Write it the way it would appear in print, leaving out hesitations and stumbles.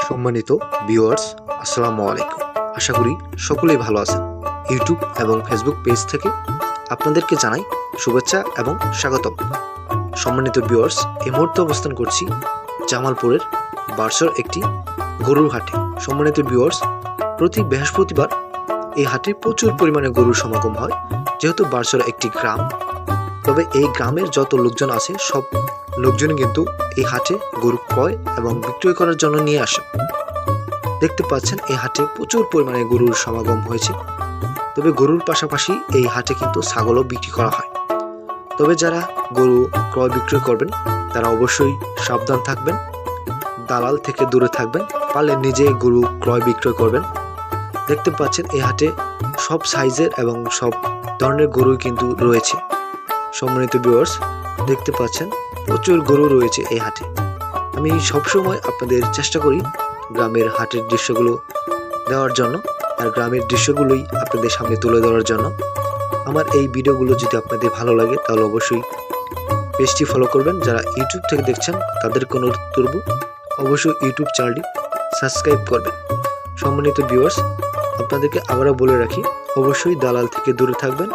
সম্মানিত ভিউয়ার্স, আসসালামু আলাইকুম। আশা করি সকলেই ভালো আছেন। ইউটিউব এবং ফেসবুক পেজ থেকে আপনাদেরকে জানাই শুভেচ্ছা এবং স্বাগতম। সম্মানিত ভিউয়ার্স, এই মুহূর্তে অবস্থান করছি জামালপুরের বার্সর একটি গরুর হাটে। সম্মানিত ভিউয়ার্স, প্রতি বৃহস্পতিবার এই হাটে প্রচুর পরিমাণে গরুর সমাগম হয়। যেহেতু বার্সর একটি গ্রাম, তবে এই গ্রামের যত লোকজন আছে সব লোকজনই কিন্তু এই হাটে গরু ক্রয় এবং বিক্রয় করার জন্য নিয়ে আসে। দেখতে পাচ্ছেন এই হাটে প্রচুর পরিমাণে গরুর সমাগম হয়েছে। তবে গরুর পাশাপাশি এই হাটে কিন্তু ছাগলও বিক্রি করা হয়। তবে যারা গরু ক্রয় বিক্রয় করবেন তারা অবশ্যই সাবধান থাকবেন, দালাল থেকে দূরে থাকবেন, পারলে নিজে গরু ক্রয় বিক্রয় করবেন। দেখতে পাচ্ছেন এই হাটে সব সাইজের এবং সব ধরনের গরুই কিন্তু রয়েছে। সম্মানিত ভিউয়ার্স, দেখতে পাচ্ছেন প্রচুর গরু রয়েছে এই হাটে। আমি সবসময় আপনাদের চেষ্টা করি গ্রামের হাটের দৃশ্যগুলো দেওয়ার জন্য, আর গ্রামের দৃশ্যগুলোই আপনাদের সামনে তুলে ধরার জন্য। আমার এই ভিডিওগুলো যদি আপনাদের ভালো লাগে তাহলে অবশ্যই পেজটি ফলো করবেন। যারা ইউটিউব থেকে দেখছেন তাদেরকে অনুরোধ করব অবশ্যই ইউটিউব চ্যানেলটি সাবস্ক্রাইব করবেন। সম্মানিত ভিউয়ার্স, আপনাদেরকে আবারও বলে রাখি অবশ্যই দালাল থেকে দূরে থাকবেন,